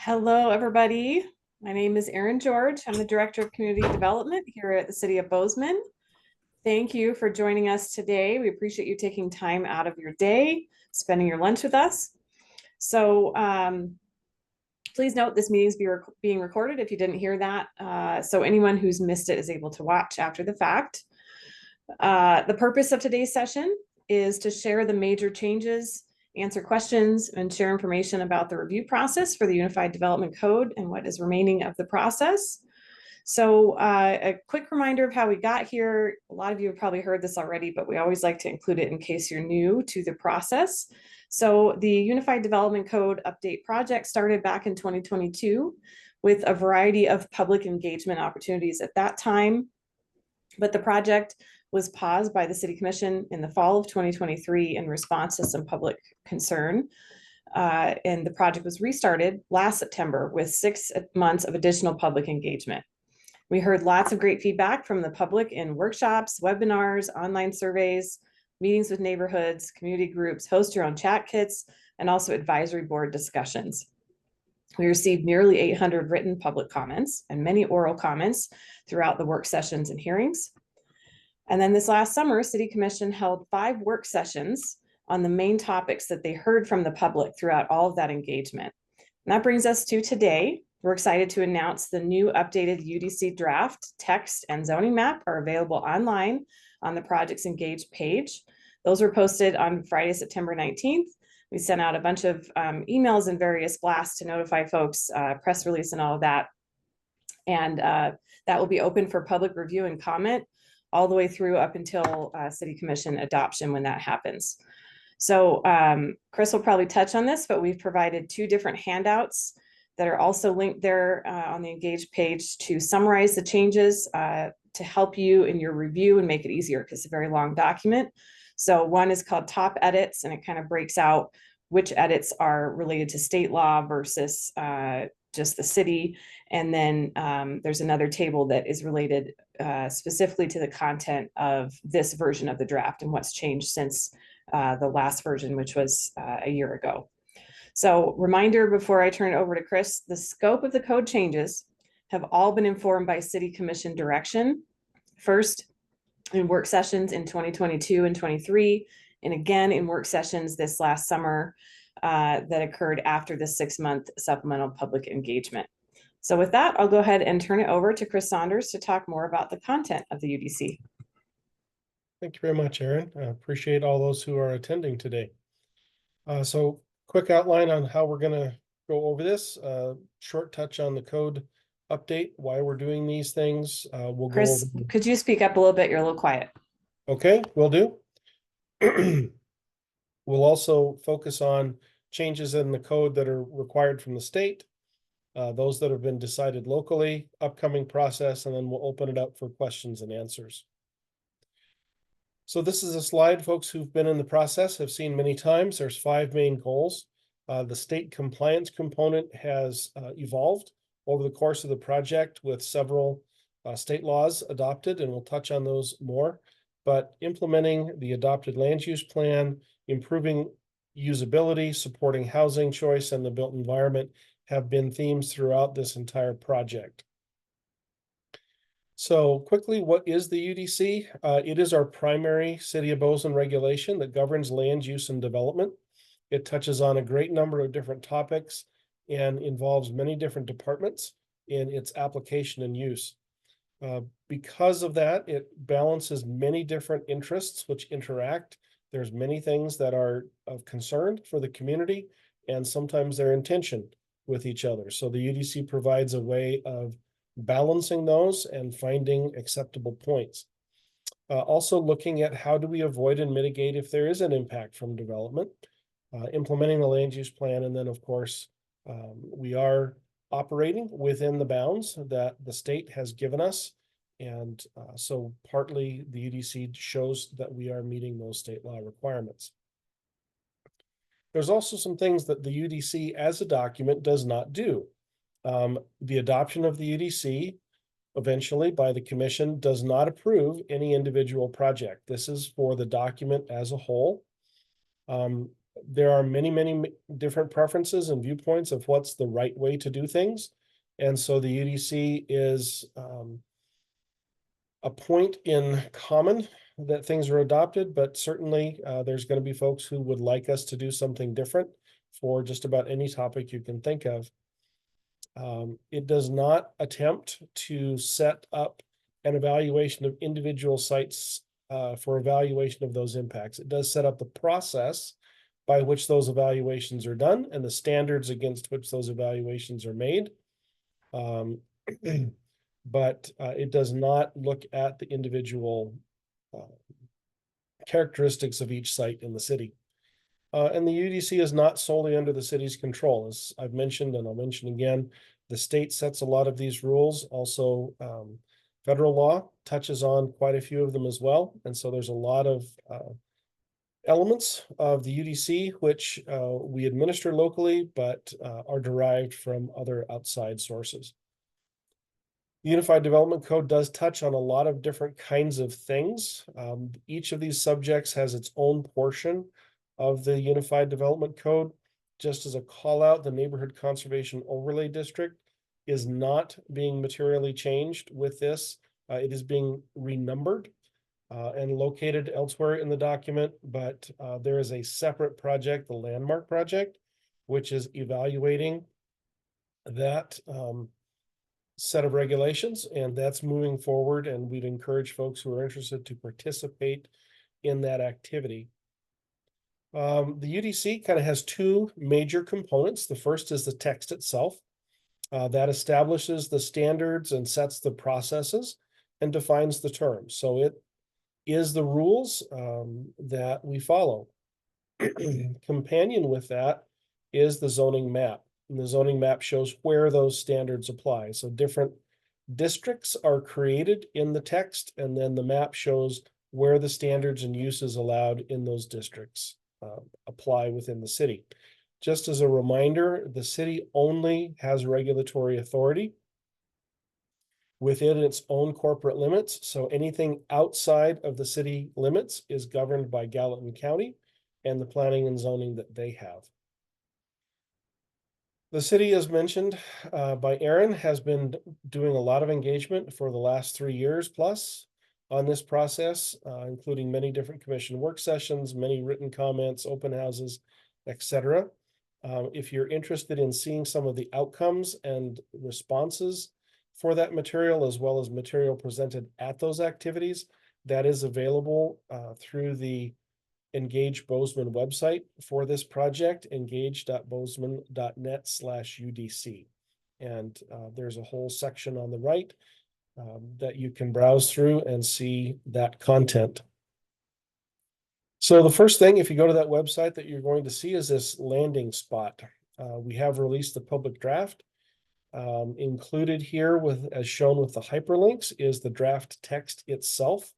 Hello, everybody. My name is Erin George. I'm the Director of Community Development here at the City of Bozeman. Thank you for joining us today. We appreciate you taking time out of your day, spending your lunch with us. So please note this meeting is being recorded if you didn't hear that. So anyone who's missed it is able to watch after the fact. The purpose of today's session is to share the major changes, answer questions, and share information about the review process for the Unified Development Code and what is remaining of the process. So a quick reminder of how we got here. A lot of you have probably heard this already, but we always like to include it in case you're new to the process. So the Unified Development Code update project started back in 2022 with a variety of public engagement opportunities at that time. But the project was paused by the City Commission in the fall of 2023 in response to some public concern. And the project was restarted last September with 6 months of additional public engagement. We heard lots of great feedback from the public in workshops, webinars, online surveys, meetings with neighborhoods, community groups, host your own chat kits, and also advisory board discussions. We received nearly 800 written public comments and many oral comments throughout the work sessions and hearings. And then this last summer, City Commission held 5 work sessions on the main topics that they heard from the public throughout all of that engagement. And that brings us to today. We're excited to announce the new updated UDC draft text and zoning map are available online on the Projects Engaged page. Those were posted on Friday, September 19th. We sent out a bunch of emails and various blasts to notify folks, press release and all of that. And that will be open for public review and comment all the way through up until City Commission adoption when that happens. So Chris will probably touch on this, but we've provided 2 different handouts that are also linked there on the Engage page to summarize the changes to help you in your review and make it easier because it's a very long document. So one is called Top Edits, and it kind of breaks out which edits are related to state law versus just the city. And then there's another table that is related specifically to the content of this version of the draft and what's changed since the last version, which was a year ago. So reminder before I turn it over to Chris, the scope of the code changes have all been informed by City Commission direction. First, in work sessions in 2022 and 23, and again in work sessions this last summer that occurred after the 6-month supplemental public engagement. So with that, I'll go ahead and turn it over to Chris Saunders to talk more about the content of the UDC. Thank you very much, Erin. I appreciate all those who are attending today. So quick outline on how we're going to go over this. Short touch on the code update, why we're doing these things. We'll Chris, go over... could you speak up a little bit? You're a little quiet. Okay, will do. We'll also focus on changes in the code that are required from the state, those that have been decided locally, upcoming process, and then we'll open it up for questions and answers. So this is a slide folks who've been in the process have seen many times. There's 5 main goals. The state compliance component has evolved over the course of the project with several state laws adopted, and we'll touch on those more. But implementing the adopted land use plan, improving usability, supporting housing choice, and the built environment have been themes throughout this entire project. So quickly, what is the UDC? It is our primary City of Bozeman regulation that governs land use and development. It touches on a great number of different topics and involves many different departments in its application and use. Because of that, it balances many different interests which interact. There's many things that are of concern for the community, and sometimes they're in tension with each other. So the UDC provides a way of balancing those and finding acceptable points. Also looking at how do we avoid and mitigate if there is an impact from development, implementing the land use plan, and then of course we are operating within the bounds that the state has given us. And so partly the UDC shows that we are meeting those state law requirements. There's also some things that the UDC as a document does not do. The adoption of the UDC eventually by the commission does not approve any individual project. This is for the document as a whole. There are many different preferences and viewpoints of what's the right way to do things. And so the UDC is a point in common that things are adopted, but certainly there's going to be folks who would like us to do something different for just about any topic you can think of. It does not attempt to set up an evaluation of individual sites for evaluation of those impacts. It does set up the process by which those evaluations are done and the standards against which those evaluations are made. But it does not look at the individual characteristics of each site in the city. And the UDC is not solely under the city's control. As I've mentioned, and I'll mention again, the state sets a lot of these rules. Also, federal law touches on quite a few of them as well. And so there's a lot of elements of the UDC which we administer locally, but are derived from other outside sources. The Unified Development Code does touch on a lot of different kinds of things. Each of these subjects has its own portion of the Unified Development Code. Just as a call out, the Neighborhood Conservation Overlay District is not being materially changed with this. It is being renumbered and located elsewhere in the document, but there is a separate project, the Landmark Project, which is evaluating that set of regulations, and that's moving forward, and we'd encourage folks who are interested to participate in that activity. The UDC kind of has two major components. The first is the text itself. That establishes the standards and sets the processes and defines the terms. So it is the rules that we follow. Companion with that is the zoning map. And the zoning map shows where those standards apply. So different districts are created in the text, and then the map shows where the standards and uses allowed in those districts apply within the city. Just as a reminder, the city only has regulatory authority within its own corporate limits. So anything outside of the city limits is governed by Gallatin County and the planning and zoning that they have. The city, as mentioned by Aaron, has been doing a lot of engagement for the last 3 years plus on this process, including many different commission work sessions, many written comments, open houses, etc. If you're interested in seeing some of the outcomes and responses for that material, as well as material presented at those activities, that is available through the Engage Bozeman website for this project, engage.bozeman.net/UDC. And there's a whole section on the right that you can browse through and see that content. So the first thing, if you go to that website, that you're going to see is this landing spot. We have released the public draft. Included here, as shown with the hyperlinks, is the draft text itself.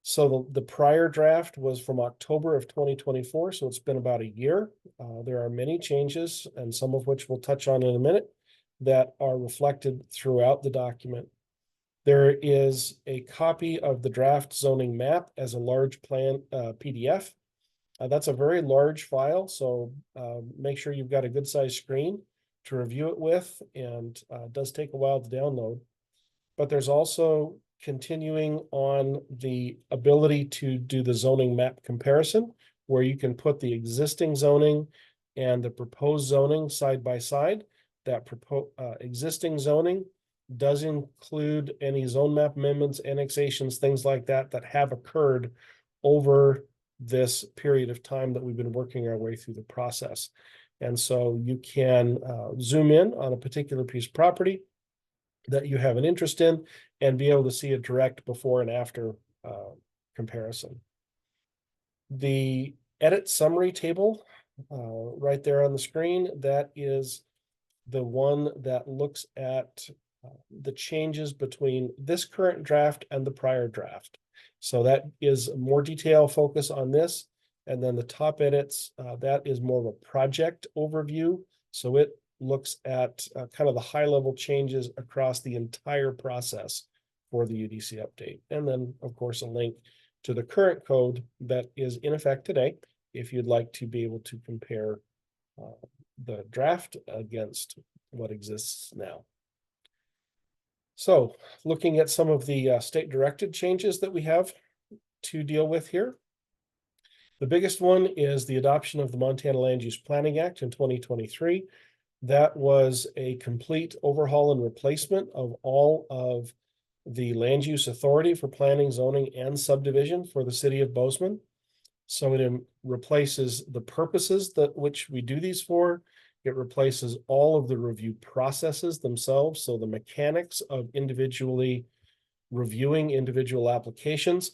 So the prior draft was from October of 2024, so it's been about a year. There are many changes, and some of which we'll touch on in a minute, that are reflected throughout the document. There is a copy of the draft zoning map as a large plan PDF. That's a very large file, so make sure you've got a good size screen to review it with, and it does take a while to download. But there's also continuing on the ability to do the zoning map comparison, where you can put the existing zoning and the proposed zoning side by side. That existing zoning does include any zone map amendments, annexations, things like that, that have occurred over this period of time that we've been working our way through the process. And so you can zoom in on a particular piece of property that you have an interest in and be able to see a direct before and after comparison. The edit summary table right there on the screen, that is the one that looks at the changes between this current draft and the prior draft. So that is more detail focus on this. And then the top edits, that is more of a project overview. So it looks at kind of the high level changes across the entire process for the UDC update. And then, of course, a link to the current code that is in effect today if you'd like to be able to compare the draft against what exists now. So looking at some of the state directed changes that we have to deal with here. The biggest one is the adoption of the Montana Land Use Planning Act in 2023. That was a complete overhaul and replacement of all of the land use authority for planning, zoning, and subdivision for the city of Bozeman. So it replaces the purposes that which we do these for. It replaces all of the review processes themselves. So the mechanics of individually reviewing individual applications.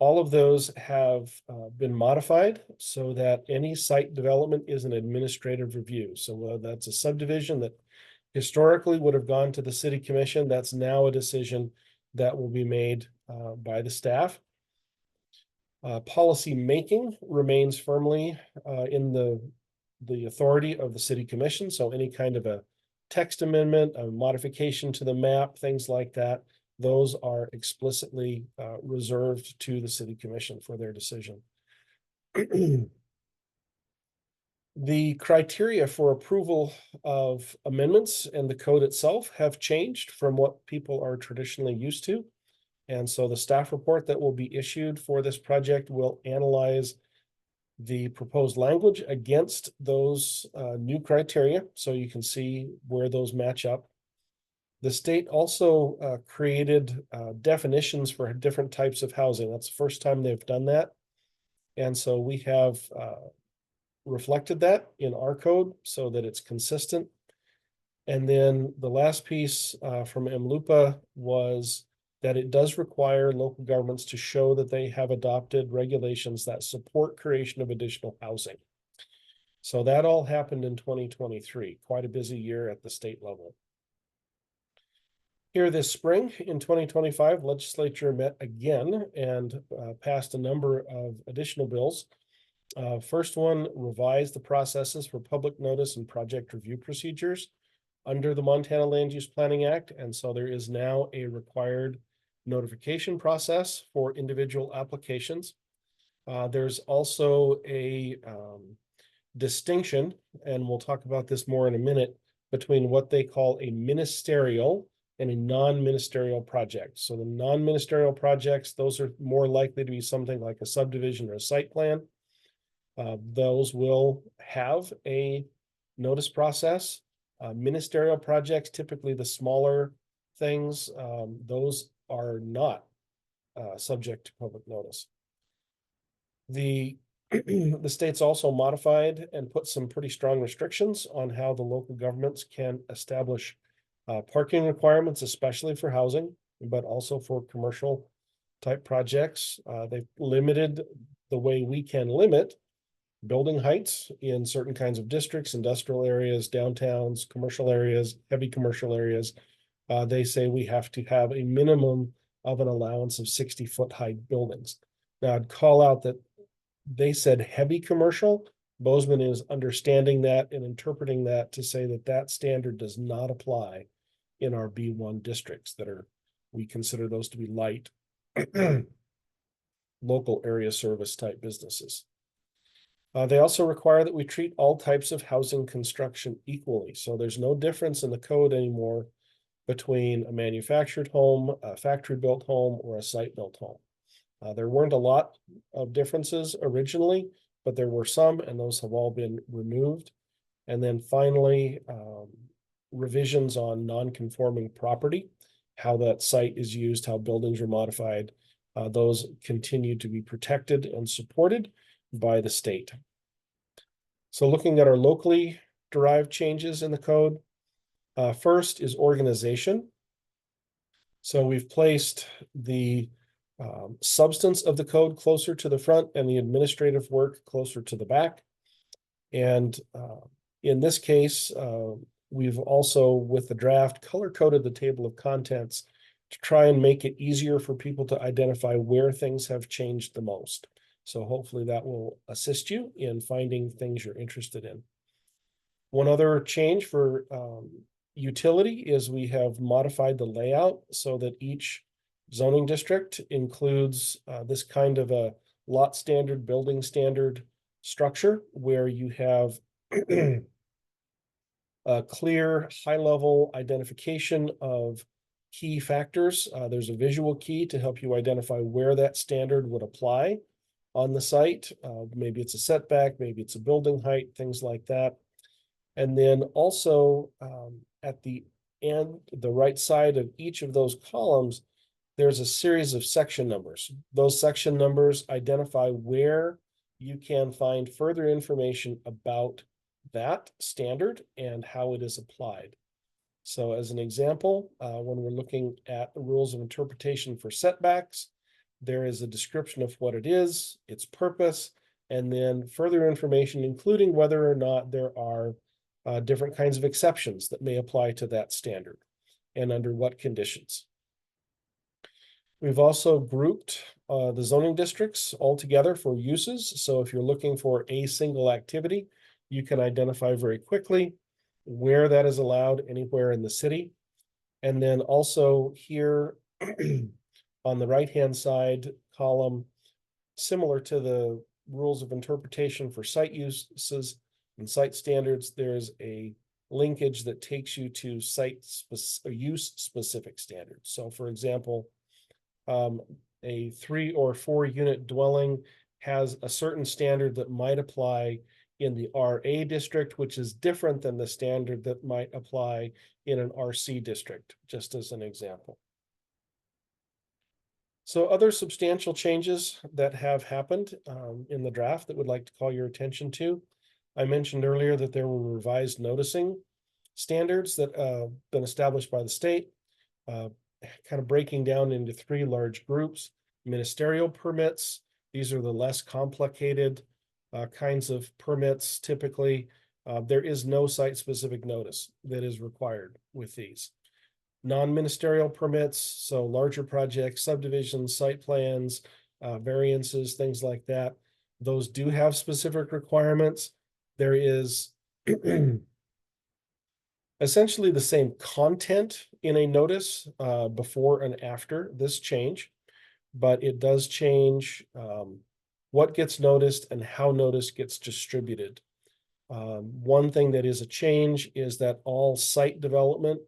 All of those have been modified so that any site development is an administrative review. So that's a subdivision that historically would have gone to the city commission. That's now a decision that will be made by the staff. Policy making remains firmly in the authority of the city commission. So any kind of a text amendment, a modification to the map, things like that, those are explicitly reserved to the city commission for their decision. The criteria for approval of amendments and the code itself have changed from what people are traditionally used to. And so the staff report that will be issued for this project will analyze the proposed language against those new criteria, so you can see where those match up. The state also created definitions for different types of housing. That's the first time they've done that. And so we have reflected that in our code so that it's consistent. And then the last piece from MLUPA was that it does require local governments to show that they have adopted regulations that support creation of additional housing. So that all happened in 2023, quite a busy year at the state level. Here this spring in 2025, legislature met again and passed a number of additional bills. First one revised the processes for public notice and project review procedures under the Montana Land Use Planning Act. And so there is now a required notification process for individual applications. There's also a distinction, and we'll talk about this more in a minute, between what they call a ministerial and a non-ministerial project. So the non-ministerial projects, those are more likely to be something like a subdivision or a site plan. Those will have a notice process. Ministerial projects, typically the smaller things, those are not subject to public notice. The state's also modified and put some pretty strong restrictions on how the local governments can establish parking requirements, especially for housing, but also for commercial type projects. They've limited the way we can limit building heights in certain kinds of districts, industrial areas, downtowns, commercial areas, heavy commercial areas. They say we have to have a minimum of an allowance of 60-foot height buildings. Now I'd call out that they said heavy commercial. Bozeman is understanding that and interpreting that to say that that standard does not apply in our B1 districts that are, we consider those to be light local area service type businesses. They also require that we treat all types of housing construction equally. So there's no difference in the code anymore between a manufactured home, a factory built home, or a site built home. There weren't a lot of differences originally, but there were some, and those have all been removed. And then finally, revisions on non-conforming property, how that site is used, how buildings are modified, those continue to be protected and supported by the state. So looking at our locally derived changes in the code, first is organization. So we've placed the substance of the code closer to the front and the administrative work closer to the back. And in this case, we've also, with the draft, color-coded the table of contents to try and make it easier for people to identify where things have changed the most. So hopefully that will assist you in finding things you're interested in. One other change for utility is we have modified the layout so that each zoning district includes this kind of a lot standard, building standard structure where you have a clear, high-level identification of key factors. There's a visual key to help you identify where that standard would apply on the site. Maybe it's a setback, maybe it's a building height, things like that. And then also at the end, the right side of each of those columns, there's a series of section numbers. Those section numbers identify where you can find further information about that standard and how it is applied. So as an example, when we're looking at the rules of interpretation for setbacks, there is a description of what it is, its purpose, and then further information, including whether or not there are different kinds of exceptions that may apply to that standard and under what conditions. We've also grouped the zoning districts all together for uses. So if you're looking for a single activity, you can identify very quickly where that is allowed anywhere in the city. And then also here on the right-hand side column, similar to the rules of interpretation for site uses and site standards, there's a linkage that takes you to use specific standards. So for example, a 3 or 4 unit dwelling has a certain standard that might apply in the RA district, which is different than the standard that might apply in an RC district, just as an example. So other substantial changes that have happened in the draft that we'd like to call your attention to. I mentioned earlier that there were revised noticing standards that have been established by the state, kind of breaking down into 3 large groups. Ministerial permits, these are the less complicated kinds of permits. Typically, there is no site-specific notice that is required with these. Non-ministerial permits, so larger projects, subdivisions, site plans, variances, things like that. Those do have specific requirements. There is essentially the same content in a notice before and after this change, but it does change what gets noticed and how notice gets distributed. One thing that is a change is that all site development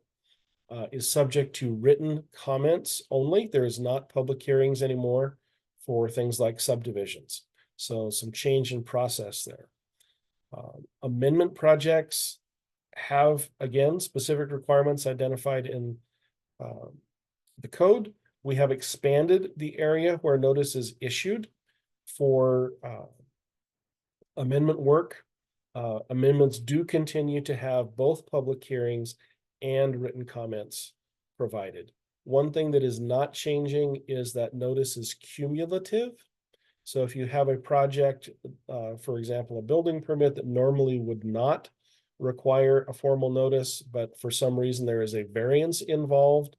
is subject to written comments only. There is not public hearings anymore for things like subdivisions. So some change in process there. Amendment projects have, again, specific requirements identified in the code. We have expanded the area where notice is issued for amendment work. Amendments do continue to have both public hearings and written comments provided. One thing that is not changing is that notice is cumulative. So if you have a project, for example, a building permit that normally would not require a formal notice, but for some reason there is a variance involved,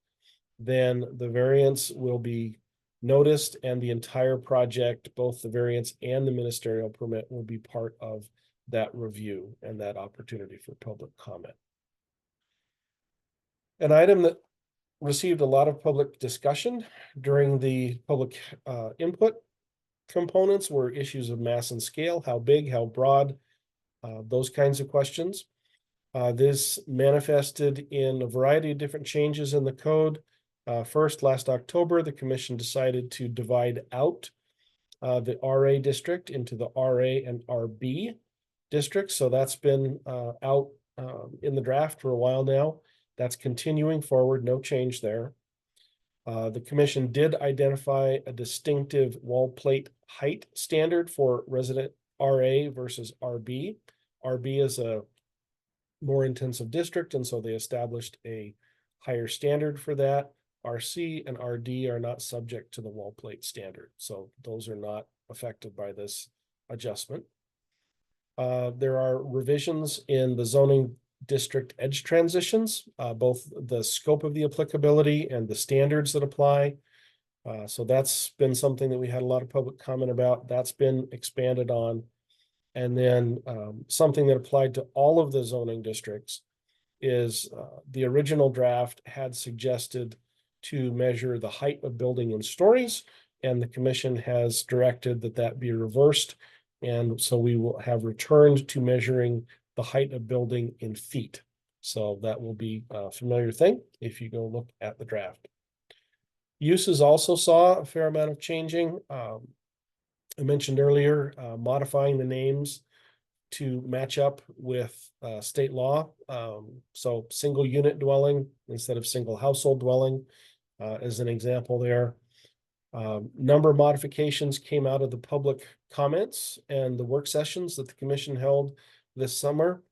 then the variance will be noticed and the entire project, both the variance and the ministerial permit, will be part of that review and that opportunity for public comment. An item that received a lot of public discussion during the public input components were issues of mass and scale, how big, how broad, those kinds of questions. This manifested in a variety of different changes in the code. First, last October, the commission decided to divide out the RA district into the RA and RB districts. So that's been out in the draft for a while now. That's continuing forward, no change there. The commission did identify a distinctive wall plate height standard for resident RA versus RB. RB is a more intensive district, and so they established a higher standard for that. RC and RD are not subject to the wall plate standard, so those are not affected by this adjustment. There are revisions in the zoning district edge transitions, both the scope of the applicability and the standards that apply. So that's been something that we had a lot of public comment about. That's been expanded on. And then something that applied to all of the zoning districts is the original draft had suggested to measure the height of building in stories, and the commission has directed that that be reversed. And so we will have returned to measuring the height of building in feet. So that will be a familiar thing if you go look at the draft. Uses also saw a fair amount of changing. I mentioned earlier, modifying the names to match up with state law. So single unit dwelling instead of single household dwelling as an example there. Number of modifications came out of the public comments and the work sessions that the commission held this summer.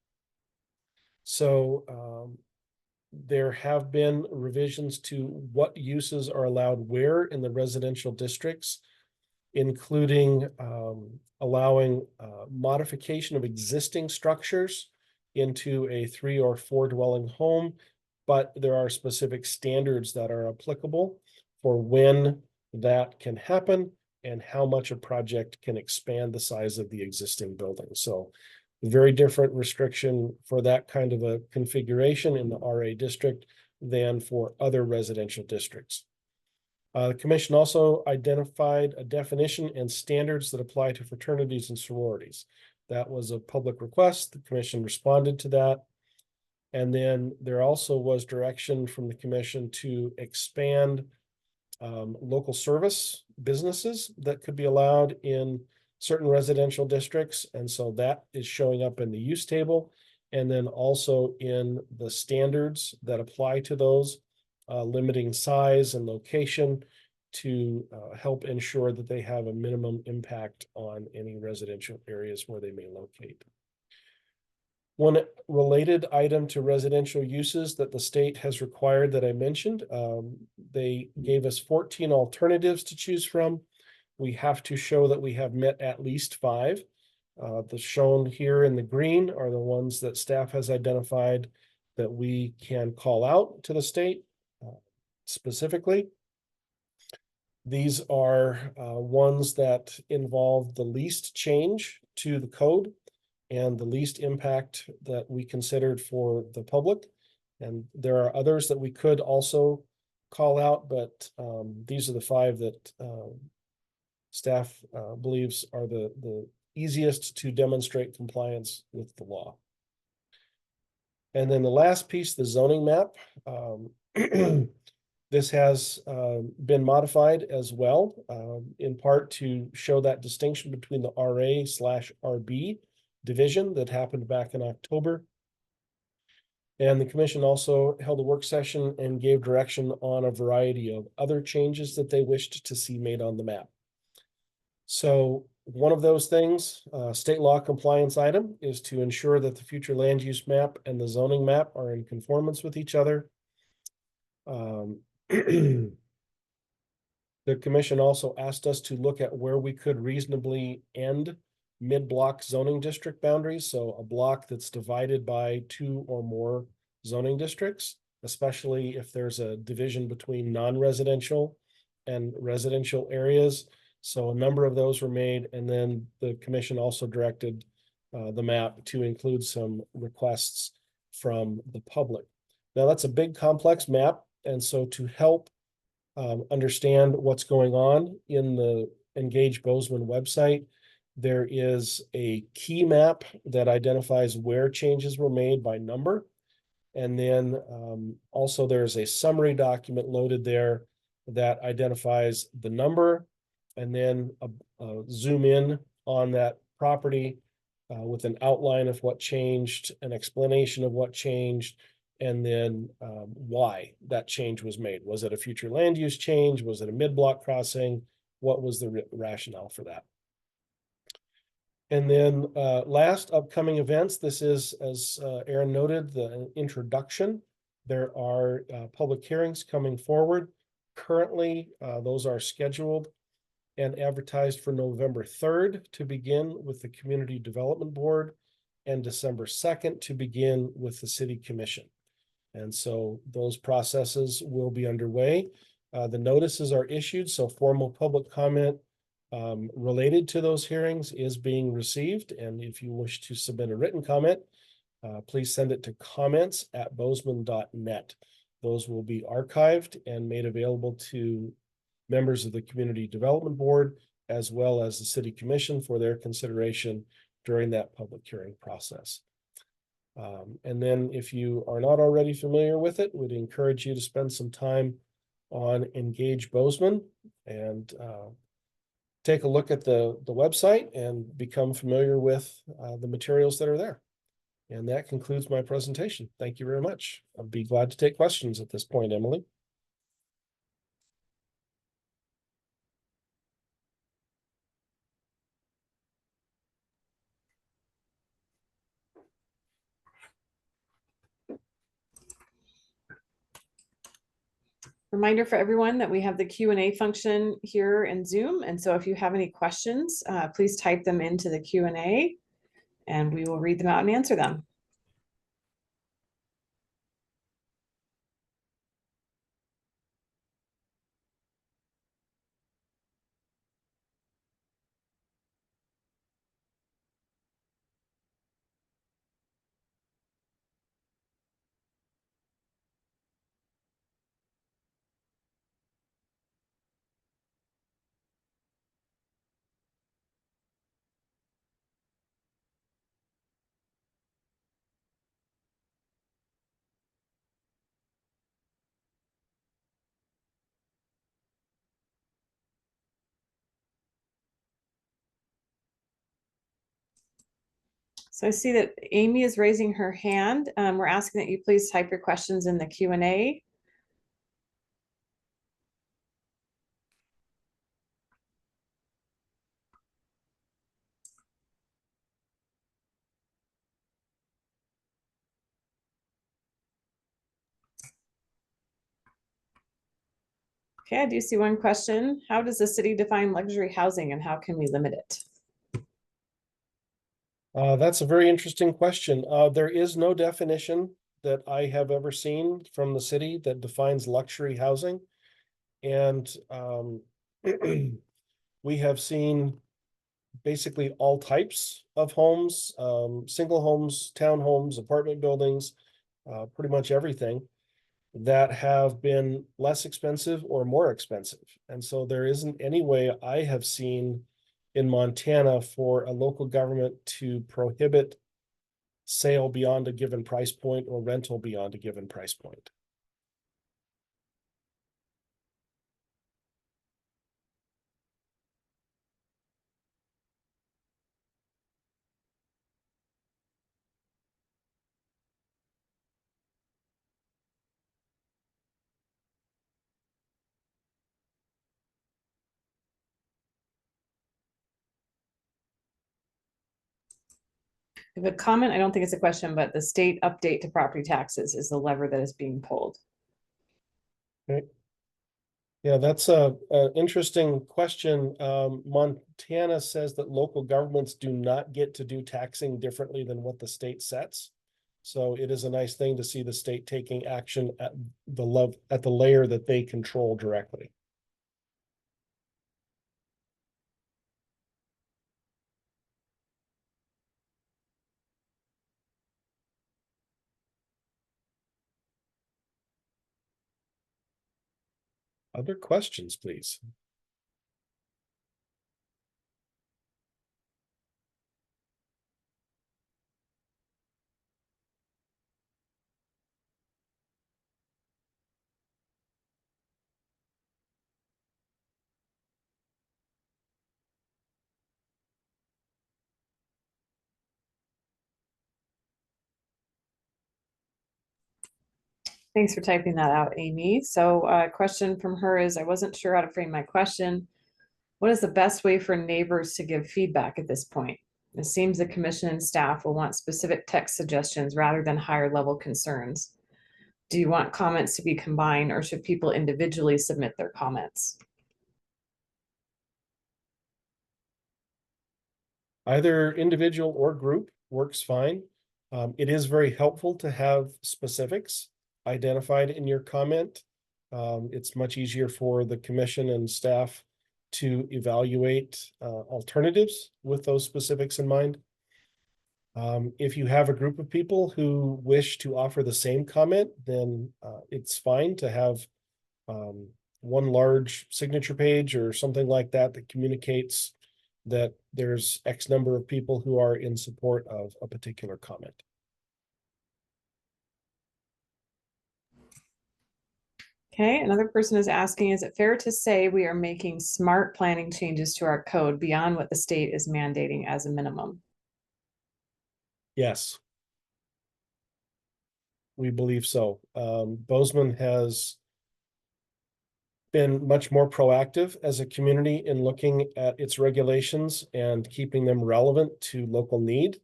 So there have been revisions to what uses are allowed where in the residential districts, including allowing modification of existing structures into a 3 or 4 dwelling home, but there are specific standards that are applicable for when that can happen and how much a project can expand the size of the existing building. So very different restriction for that kind of a configuration in the RA district than for other residential districts. The commission also identified a definition and standards that apply to fraternities and sororities. That was a public request. The commission responded to that. And then there also was direction from the commission to expand local service businesses that could be allowed in certain residential districts. And so that is showing up in the use table and then also in the standards that apply to those, limiting size and location to help ensure that they have a minimum impact on any residential areas where they may locate. One related item to residential uses that the state has required that I mentioned, they gave us 14 alternatives to choose from. We have to show that we have met at least 5. The shown here in the green are the ones that staff has identified that we can call out to the state specifically. These are ones that involve the least change to the code and the least impact that we considered for the public. And there are others that we could also call out, but these are the 5 that staff believes are the easiest to demonstrate compliance with the law. And then the last piece, the zoning map. This has been modified as well, in part to show that distinction between the RA/RB division that happened back in October. And the commission also held a work session and gave direction on a variety of other changes that they wished to see made on the map. So one of those things, state law compliance item, is to ensure that the future land use map and the zoning map are in conformance with each other. The commission also asked us to look at where we could reasonably end mid-block zoning district boundaries. So a block that's divided by 2 or more zoning districts, especially if there's a division between non-residential and residential areas. So a number of those were made, and then the commission also directed the map to include some requests from the public. Now that's a big complex map, and so to help understand what's going on in the Engage Bozeman website, there is a key map that identifies where changes were made by number. And then also there's a summary document loaded there that identifies the number and then zoom in on that property with an outline of what changed, an explanation of what changed, and then why that change was made. Was it a future land use change? Was it a mid-block crossing? What was the rationale for that? And then last upcoming events, this is, as Aaron noted, the introduction. There are public hearings coming forward. Currently, those are scheduled and advertised for November 3rd to begin with the Community Development Board and December 2nd to begin with the City Commission. And so those processes will be underway. The notices are issued, so formal public comment related to those hearings is being received. And if you wish to submit a written comment, please send it to comments@bozeman.net. Those will be archived and made available to members of the Community Development Board, as well as the City Commission for their consideration during that public hearing process. And then if you are not already familiar with it, we'd encourage you to spend some time on Engage Bozeman and take a look at the website and become familiar with the materials that are there. And that concludes my presentation. Thank you very much. I'll be glad to take questions at this point, Emily. Reminder for everyone that we have the Q&A function here in Zoom. And so if you have any questions, please type them into the Q&A and we will read them out and answer them. So I see that Amy is raising her hand. We're asking that you please type your questions in the Q&A. Okay, I do see one question. How does the city define luxury housing and how can we limit it? That's a very interesting question. There is no definition that I have ever seen from the city that defines luxury housing. And we have seen basically all types of homes, single homes, townhomes, apartment buildings, pretty much everything that have been less expensive or more expensive. And so there isn't any way I have seen in Montana for a local government to prohibit sale beyond a given price point or rental beyond a given price point. I have a comment. I don't think it's a question, but the state update to property taxes is the lever that is being pulled. Okay. Yeah, that's a interesting question. Montana says that local governments do not get to do taxing differently than what the state sets. So it is a nice thing to see the state taking action at the layer that they control directly. Other questions, please? Thanks for typing that out, Amy. So a question from her is, I wasn't sure how to frame my question. What is the best way for neighbors to give feedback at this point? It seems the commission and staff will want specific text suggestions rather than higher level concerns. Do you want comments to be combined or should people individually submit their comments? Either individual or group works fine. It is very helpful to have specifics identified in your comment. It's much easier for the commission and staff to evaluate alternatives with those specifics in mind. If you have a group of people who wish to offer the same comment, then it's fine to have one large signature page or something like that that communicates that there's X number of people who are in support of a particular comment. Okay, another person is asking, is it fair to say we are making smart planning changes to our code beyond what the state is mandating as a minimum? Yes. We believe so. Bozeman has been much more proactive as a community in looking at its regulations and keeping them relevant to local need.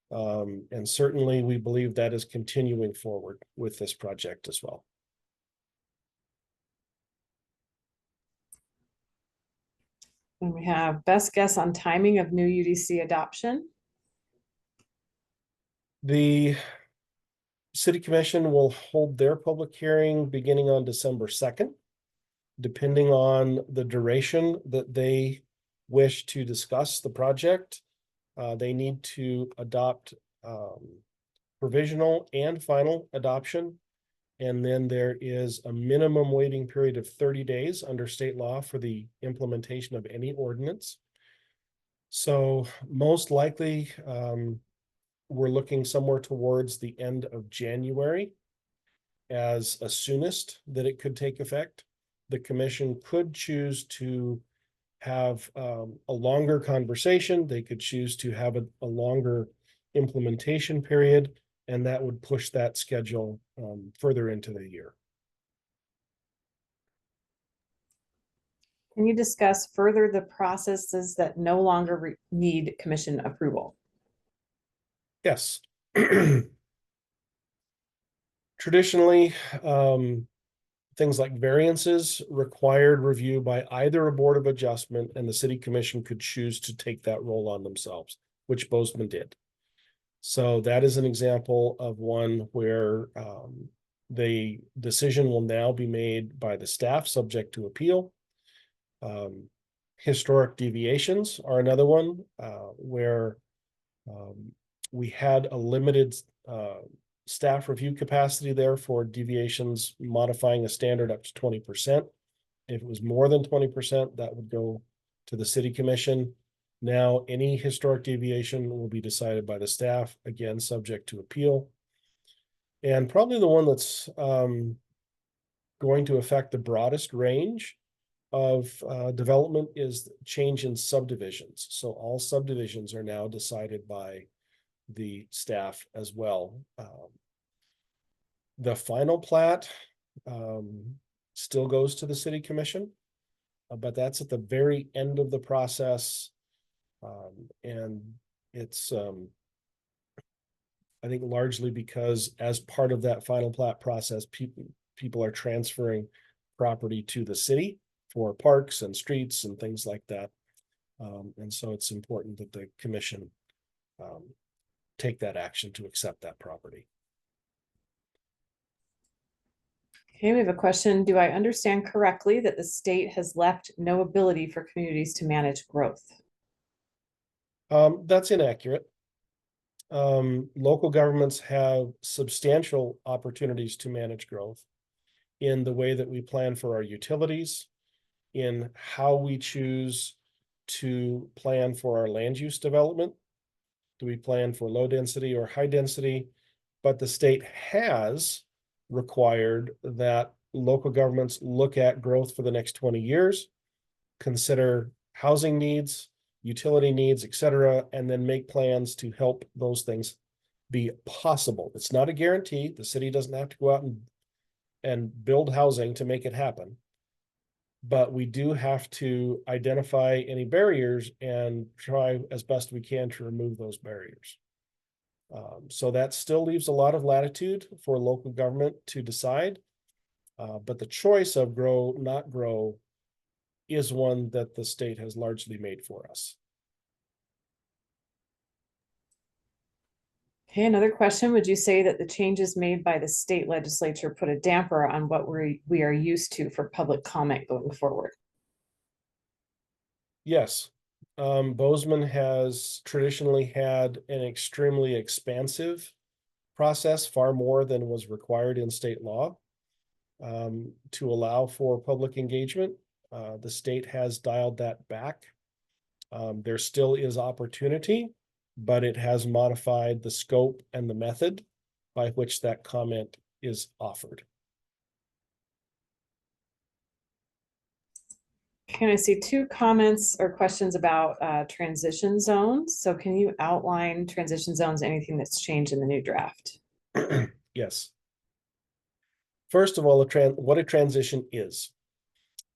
And certainly we believe that is continuing forward with this project as well. And we have best guess on timing of new UDC adoption. The City Commission will hold their public hearing beginning on December 2nd, depending on the duration that they wish to discuss the project. They need to adopt provisional and final adoption. And then there is a minimum waiting period of 30 days under state law for the implementation of any ordinance. So most likely, we're looking somewhere towards the end of January as a soonest that it could take effect. The commission could choose to have a longer conversation. They could choose to have a longer implementation period, and that would push that schedule further into the year. Can you discuss further the processes that no longer need commission approval? Yes. Traditionally, things like variances required review by either a board of adjustment, and the city commission could choose to take that role on themselves, which Bozeman did. So that is an example of one where the decision will now be made by the staff subject to appeal. Historic deviations are another one where we had a limited staff review capacity there for deviations modifying a standard up to 20%. If it was more than 20%, that would go to the city commission. Now, any historic deviation will be decided by the staff, again, subject to appeal. And probably the one that's going to affect the broadest range of development is change in subdivisions. So all subdivisions are now decided by the staff as well. The final plat still goes to the city commission, but that's at the very end of the process. And it's, I think, largely because as part of that final plat process, people are transferring property to the city for parks and streets and things like that. And so it's important that the commission take that action to accept that property. Okay, we have a question. Do I understand correctly that the state has left no ability for communities to manage growth? That's inaccurate. Local governments have substantial opportunities to manage growth in the way that we plan for our utilities, in how we choose to plan for our land use development. Do we plan for low density or high density? But the state has required that local governments look at growth for the next 20 years, consider housing needs, utility needs, et cetera, and then make plans to help those things be possible. It's not a guarantee. The city doesn't have to go out and build housing to make it happen. But we do have to identify any barriers and try as best we can to remove those barriers. So that still leaves a lot of latitude for local government to decide. But the choice of grow, not grow is one that the state has largely made for us. Okay, another question. Would you say that the changes made by the state legislature put a damper on what we are used to for public comment going forward? Yes. Bozeman has traditionally had an extremely expansive process, far more than was required in state law. to allow for public engagement. The state has dialed that back. There still is opportunity, but it has modified the scope and the method by which that comment is offered. Can I see two comments or questions about transition zones? So can you outline transition zones, anything that's changed in the new draft? Yes. First of all, what a transition is.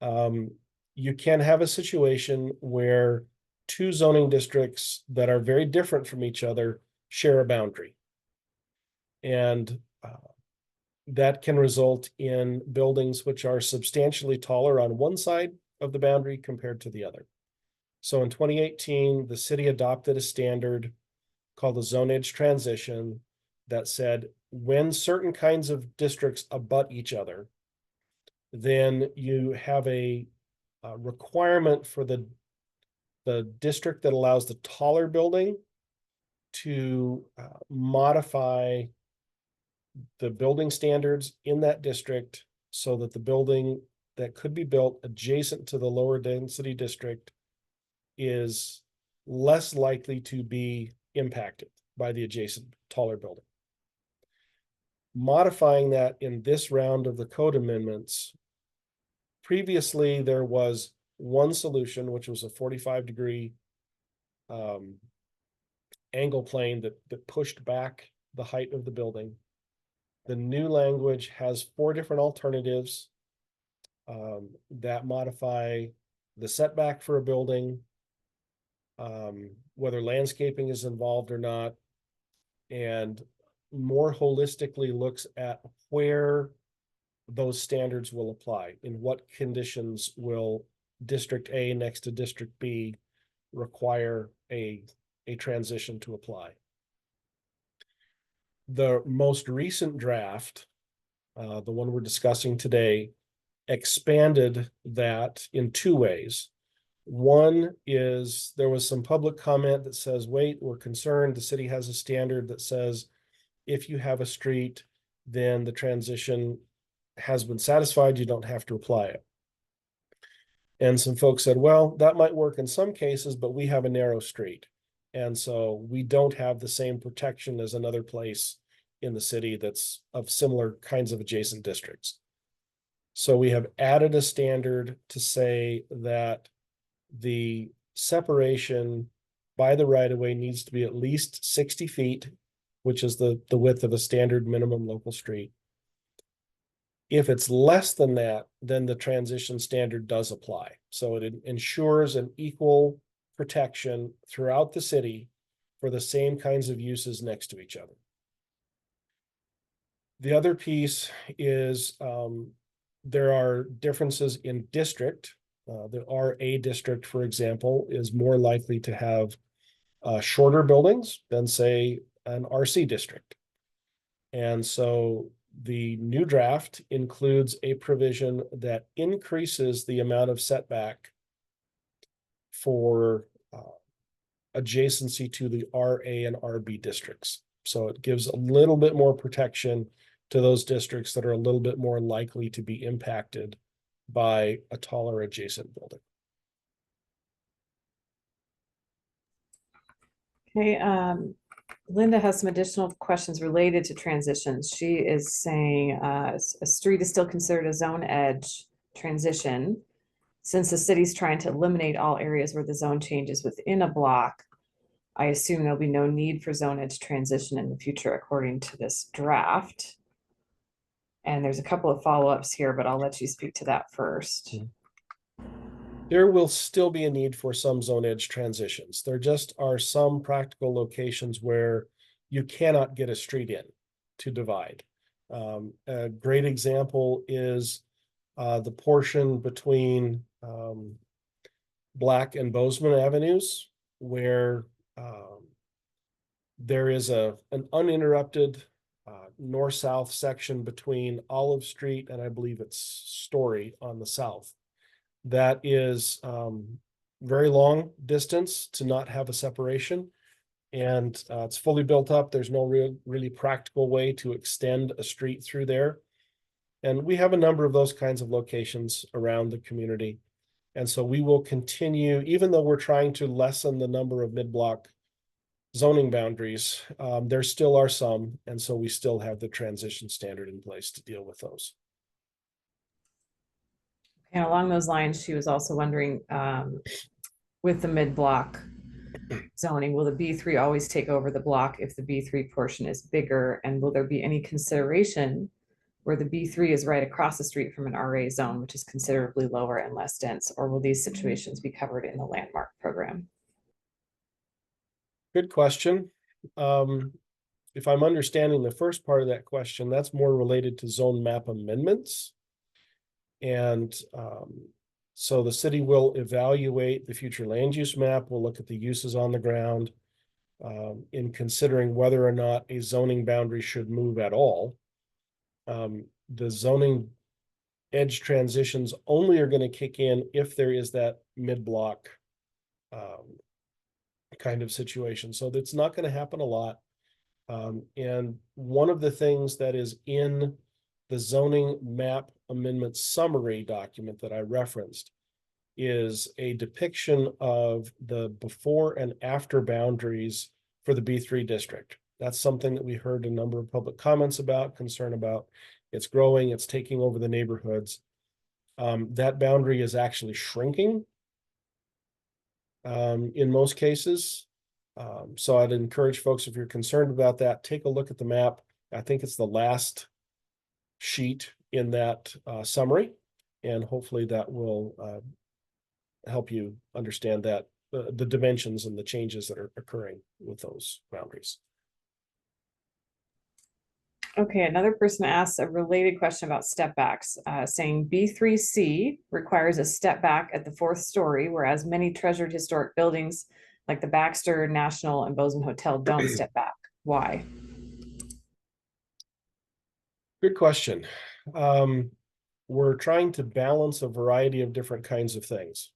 You can have a situation where two zoning districts that are very different from each other share a boundary. And that can result in buildings which are substantially taller on one side of the boundary compared to the other. So in 2018, the city adopted a standard called the zone edge transition that said when certain kinds of districts abut each other, then you have a requirement for the district that allows the taller building to modify the building standards in that district so that the building that could be built adjacent to the lower density district is less likely to be impacted by the adjacent taller building. Modifying that in this round of the code amendments, previously there was one solution, which was a 45-degree angle plane that pushed back the height of the building. The new language has 4 different alternatives that modify the setback for a building, whether landscaping is involved or not, and more holistically looks at where those standards will apply. In what conditions will District A next to District B require a transition to apply? The most recent draft, the one we're discussing today, expanded that in 2 ways. One is there was some public comment that says, wait, we're concerned. The city has a standard that says if you have a street, then the transition has been satisfied. You don't have to apply it. And some folks said, well, that might work in some cases, but we have a narrow street. And so we don't have the same protection as another place in the city that's of similar kinds of adjacent districts. So we have added a standard to say that the separation by the right-of-way needs to be at least 60 feet, which is the width of a standard minimum local street. If it's less than that, then the transition standard does apply. So it ensures an equal protection throughout the city for the same kinds of uses next to each other. The other piece is there are differences in district. The RA district, for example, is more likely to have shorter buildings than, say, an RC district. And so the new draft includes a provision that increases the amount of setback for adjacency to the RA and RB districts. So it gives a little bit more protection to those districts that are a little bit more likely to be impacted by a taller adjacent building. Okay, Linda has some additional questions related to transitions. She is saying a street is still considered a zone edge transition. Since the city's trying to eliminate all areas where the zone changes within a block, I assume there'll be no need for zone edge transition in the future according to this draft. And there's a couple of follow-ups here, but I'll let you speak to that first. There will still be a need for some zone edge transitions. There just are some practical locations where you cannot get a street in to divide. A great example is the portion between Black and Bozeman Avenues, where there is an uninterrupted north-south section between Olive Street and I believe it's Story on the south. That is very long distance to not have a separation, and it's fully built up. There's no really practical way to extend a street through there. And we have a number of those kinds of locations around the community. And so we will continue, even though we're trying to lessen the number of mid-block zoning boundaries, there still are some, and so we still have the transition standard in place to deal with those. And along those lines, she was also wondering, with the mid-block zoning, will the B3 always take over the block if the B3 portion is bigger? And will there be any consideration where the B3 is right across the street from an RA zone, which is considerably lower and less dense? Or will these situations be covered in the landmark program? Good question. If I'm understanding the first part of that question, that's more related to zone map amendments. And so the city will evaluate the future land use map. We'll look at the uses on the ground in considering whether or not a zoning boundary should move at all. The zoning edge transitions only are going to kick in if there is that mid-block kind of situation. So that's not going to happen a lot. And one of the things that is in the zoning map amendment summary document that I referenced is a depiction of the before and after boundaries for the B3 district. That's something that we heard a number of public comments about, concern about. It's growing, it's taking over the neighborhoods. That boundary is actually shrinking in most cases. So I'd encourage folks, if you're concerned about that, take a look at the map. I think it's the last sheet in that summary, and hopefully that will help you understand that the dimensions and the changes that are occurring with those boundaries. Okay, another person asked a related question about step backs, saying B3C requires a step back at the 4th story, whereas many treasured historic buildings like the Baxter, National, and Bozeman Hotel don't step back. Why? Good question. We're trying to balance a variety of different kinds of things.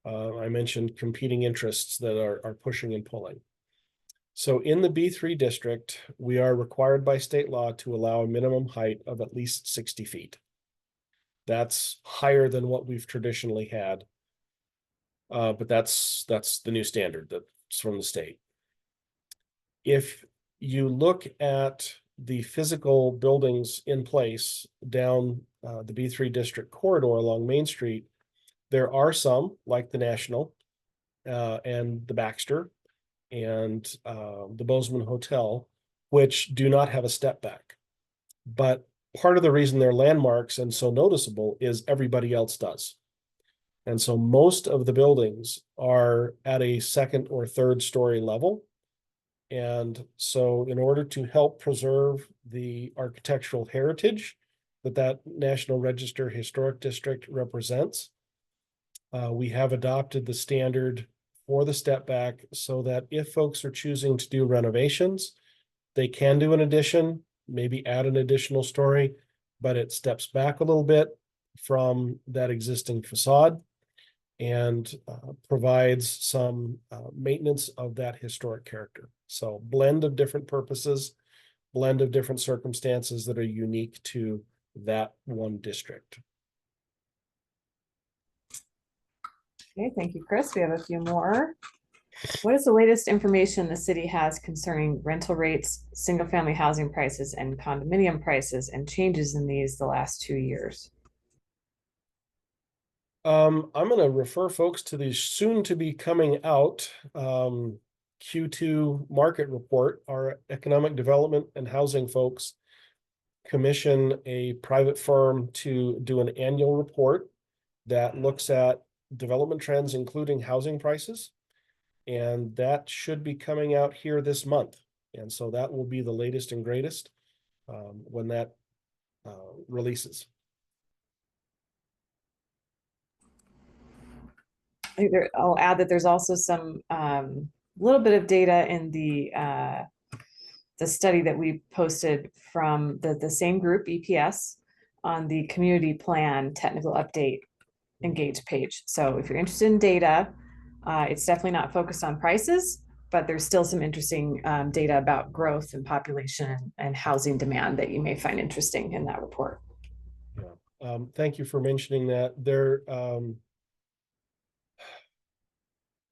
I mentioned competing interests that are pushing and pulling. So in the B3 district, we are required by state law to allow a minimum height of at least 60 feet. That's higher than what we've traditionally had. But that's the new standard that's from the state. If you look at the physical buildings in place down the B3 district corridor along Main Street, there are some, like the National and the Baxter and the Bozeman Hotel, which do not have a step back. But part of the reason they're landmarks and so noticeable is everybody else does. And so most of the buildings are at a 2nd or 3rd story level. And so in order to help preserve the architectural heritage that National Register Historic District represents, we have adopted the standard for the step back so that if folks are choosing to do renovations, they can do an addition, maybe add an additional story, but it steps back a little bit from that existing facade and provides some maintenance of that historic character. So blend of different purposes, blend of different circumstances that are unique to that one district. Okay, thank you, Chris. We have a few more. What is the latest information the city has concerning rental rates, single-family housing prices, and condominium prices, and changes in these the last 2 years? I'm going to refer folks to the soon to be coming out Q2 market report. Our economic development and housing folks commission a private firm to do an annual report that looks at development trends, including housing prices. And that should be coming out here this month. And so that will be the latest and greatest when that releases. I'll add that there's also some little bit of data in the study that we posted from the same group, EPS, on the community plan technical update engage page. So if you're interested in data, it's definitely not focused on prices, but there's still some interesting data about growth and population and housing demand that you may find interesting in that report. Thank you for mentioning that. There,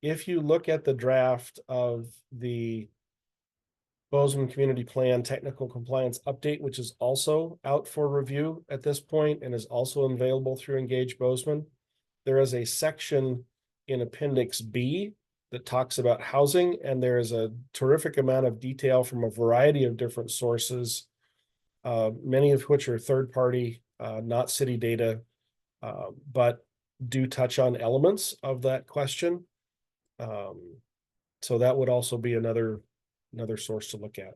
if you look at the draft of the Bozeman Community Plan Technical Compliance Update, which is also out for review at this point and is also available through Engage Bozeman, there is a section in Appendix B that talks about housing, and there is a terrific amount of detail from a variety of different sources, many of which are third-party, not city data, but do touch on elements of that question. So that would also be another source to look at.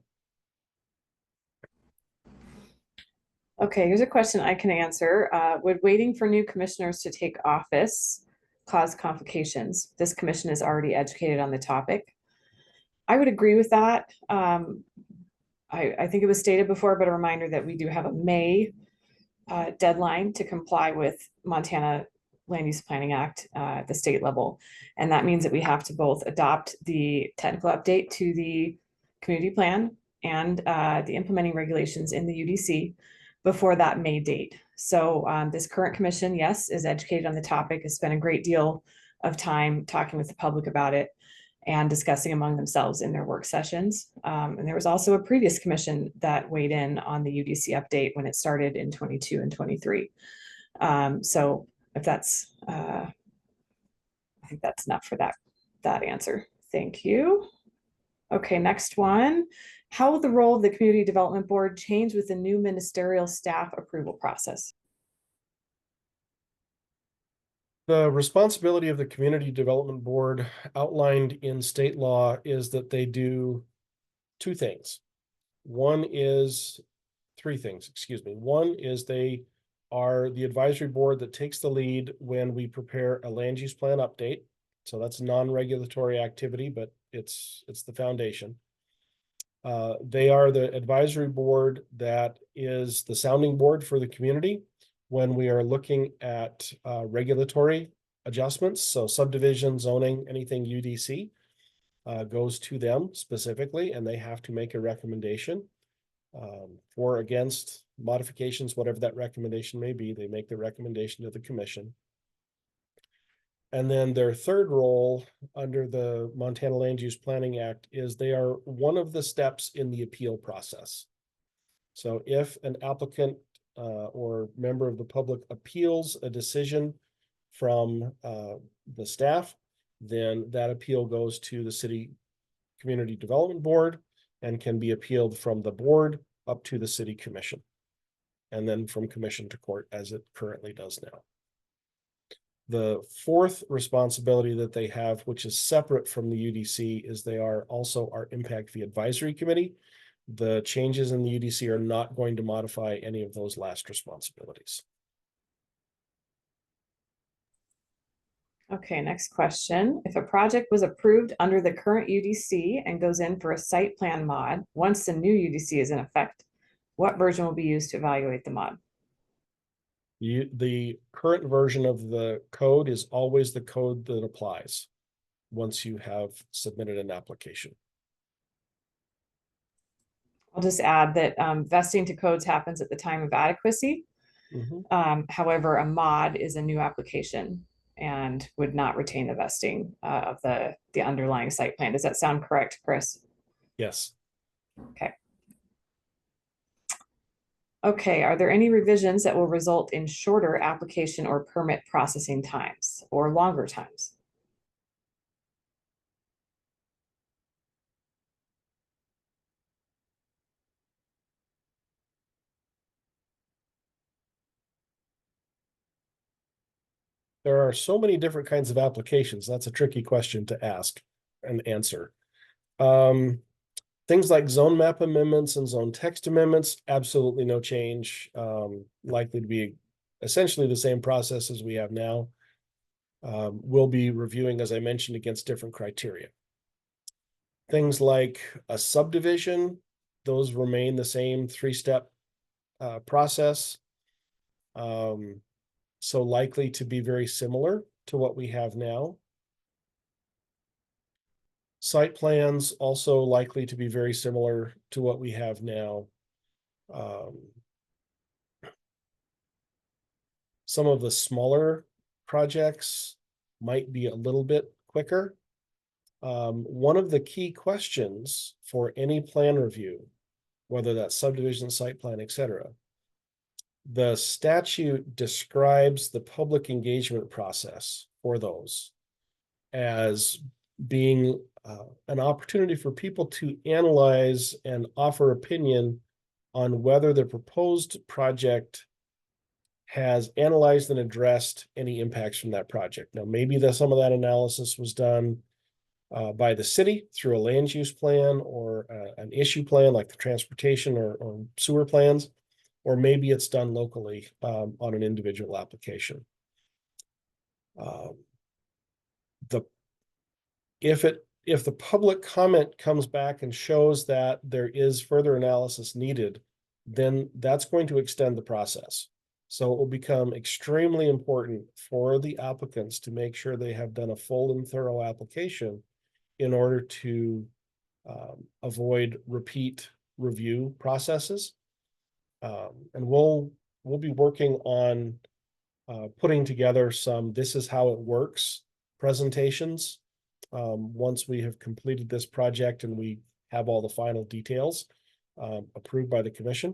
Okay, here's a question I can answer. Would waiting for new commissioners to take office cause complications? This commission is already educated on the topic. I would agree with that. I think it was stated before, but a reminder that we do have a May deadline to comply with Montana Land Use Planning Act at the state level. And that means that we have to both adopt the technical update to the community plan and the implementing regulations in the UDC before that May date. So this current commission, yes, is educated on the topic, has spent a great deal of time talking with the public about it and discussing among themselves in their work sessions. And there was also a previous commission that weighed in on the UDC update when it started in 22 and 23. So if that's, I think that's enough for that answer. Thank you. Okay, next one. How will the role of the Community Development Board change with the new ministerial staff approval process? The responsibility of the Community Development Board outlined in state law is that they do three things. One is they are the advisory board that takes the lead when we prepare a land use plan update. So that's non-regulatory activity, but it's the foundation. They are the advisory board that is the sounding board for the community when we are looking at regulatory adjustments. So subdivision, zoning, anything UDC goes to them specifically, and they have to make a recommendation for or against modifications, whatever that recommendation may be. They make the recommendation to the commission. And then their third role under the Montana Land Use Planning Act is they are one of the steps in the appeal process. So if an applicant or member of the public appeals a decision from the staff, then that appeal goes to the City Community Development Board and can be appealed from the board up to the City Commission, and then from commission to court as it currently does now. The fourth responsibility that they have, which is separate from the UDC, is they are also our impact fee advisory committee. The changes in the UDC are not going to modify any of those last responsibilities. Okay, next question. If a project was approved under the current UDC and goes in for a site plan mod, once the new UDC is in effect, what version will be used to evaluate the mod? The current version of the code is always the code that applies once you have submitted an application. I'll just add that vesting to codes happens at the time of adequacy. However, a mod is a new application and would not retain the vesting of the underlying site plan. Does that sound correct, Chris? Yes. Okay. Okay, are there any revisions that will result in shorter application or permit processing times or longer times? There are so many different kinds of applications. That's a tricky question to ask and answer. Things like zone map amendments and zone text amendments, absolutely no change. Likely to be essentially the same process as we have now. We'll be reviewing, as I mentioned, against different criteria. Things like a subdivision, those remain the same three-step process. So likely to be very similar to what we have now. Site plans also likely to be very similar to what we have now. Some of the smaller projects might be a little bit quicker. One of the key questions for any plan review, whether that's subdivision, site plan, etc., the statute describes the public engagement process for those as being an opportunity for people to analyze and offer opinion on whether the proposed project has analyzed and addressed any impacts from that project. Now, maybe some of that analysis was done by the city through a land use plan or an issue plan like the transportation or sewer plans, or maybe it's done locally on an individual application. If the public comment comes back and shows that there is further analysis needed, then that's going to extend the process. So it will become extremely important for the applicants to make sure they have done a full and thorough application in order to avoid repeat review processes. And we'll be working on putting together some "this is how it works" presentations once we have completed this project and we have all the final details approved by the commission.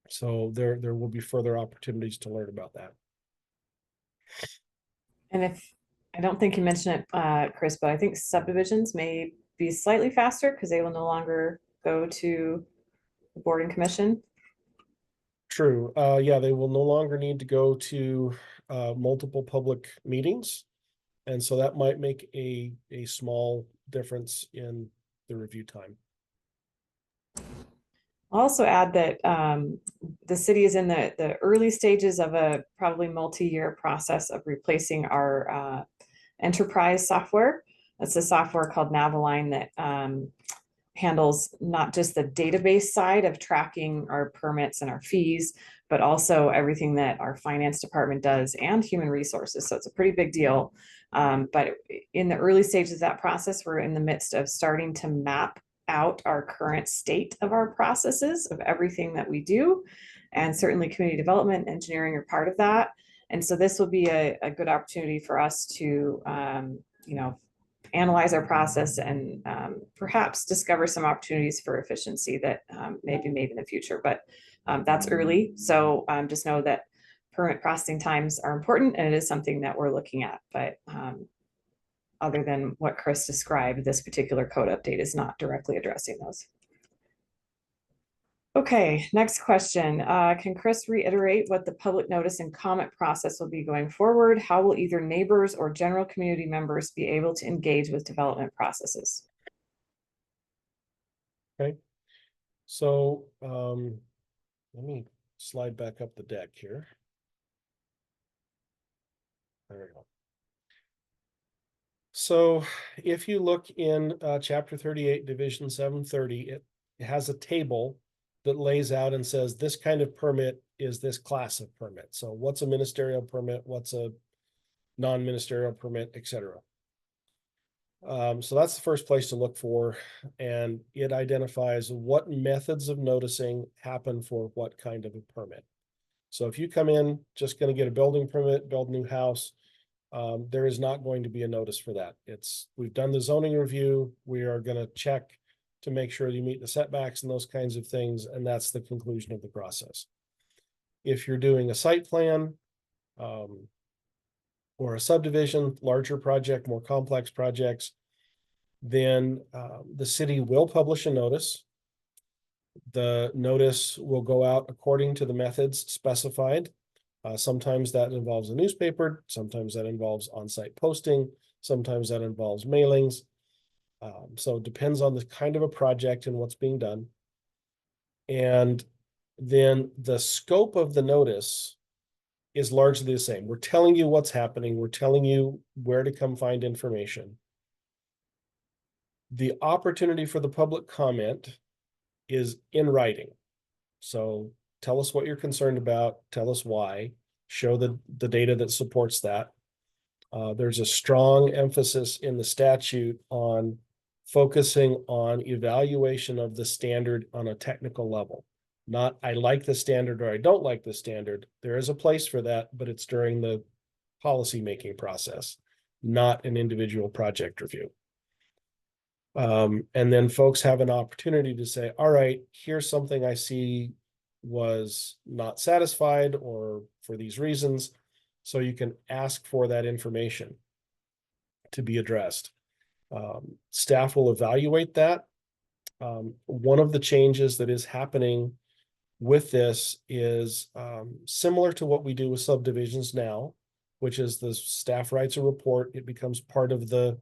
So there will be further opportunities to learn about that. And if, I don't think you mentioned it, Chris, but I think subdivisions may be slightly faster because they will no longer go to the board and commission. True. Yeah, they will no longer need to go to multiple public meetings. And so that might make a small difference in the review time. I'll also add that the city is in the early stages of a probably multi-year process of replacing our enterprise software. That's a software called Naviline that handles not just the database side of tracking our permits and our fees, but also everything that our finance department does and human resources. So it's a pretty big deal. But in the early stages of that process, we're in the midst of starting to map out our current state of our processes of everything that we do. And certainly community development, engineering are part of that. And so this will be a good opportunity for us to, analyze our process and perhaps discover some opportunities for efficiency that may be made in the future. But that's early. So just know that permit processing times are important and it is something that we're looking at. But other than what Chris described, this particular code update is not directly addressing those. Okay, next question. Can Chris reiterate what the public notice and comment process will be going forward? How will either neighbors or general community members be able to engage with development processes? Okay, so let me slide back up the deck here. There we go. So if you look in chapter 38, division 730, it has a table that lays out and says this kind of permit is this class of permit. So what's a ministerial permit, what's a non-ministerial permit, etc. So that's the first place to look for, and it identifies what methods of noticing happen for what kind of a permit. So if you come in just going to get a building permit, build a new house, there is not going to be a notice for that. We've done the zoning review. We are going to check to make sure you meet the setbacks and those kinds of things. And that's the conclusion of the process. If you're doing a site plan or a subdivision, larger project, more complex projects, then the city will publish a notice. The notice will go out according to the methods specified. Sometimes that involves a newspaper, sometimes that involves on-site posting, sometimes that involves mailings. So it depends on the kind of a project and what's being done. And then the scope of the notice is largely the same. We're telling you what's happening. We're telling you where to come find information. The opportunity for the public comment is in writing. So tell us what you're concerned about. Tell us why. Show the data that supports that. There's a strong emphasis in the statute on focusing on evaluation of the standard on a technical level. Not I like the standard or I don't like the standard. There is a place for that, but it's during the policy making process, not an individual project review. And then folks have an opportunity to say, all right, here's something I see was not satisfied or for these reasons. So you can ask for that information to be addressed. Staff will evaluate that. One of the changes that is happening with this is similar to what we do with subdivisions now, which is the staff writes a report. It becomes part of the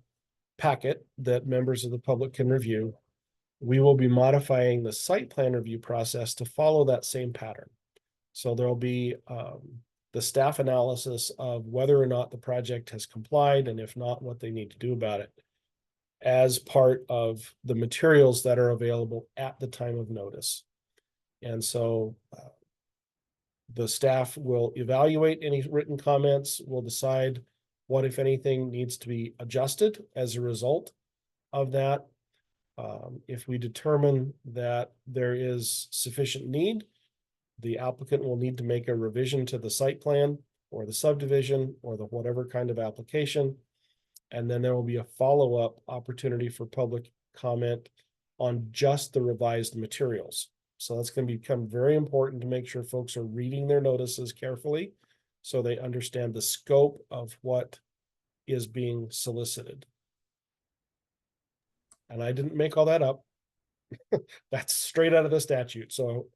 packet that members of the public can review. We will be modifying the site plan review process to follow that same pattern. So there'll be the staff analysis of whether or not the project has complied, and if not, what they need to do about it, as part of the materials that are available at the time of notice. And so the staff will evaluate any written comments, will decide what, if anything, needs to be adjusted as a result of that. If we determine that there is sufficient need, the applicant will need to make a revision to the site plan or the subdivision or the whatever kind of application. And then there will be a follow-up opportunity for public comment on just the revised materials. So that's going to become very important to make sure folks are reading their notices carefully so they understand the scope of what is being solicited. And I didn't make all that up. That's straight out of the statute. So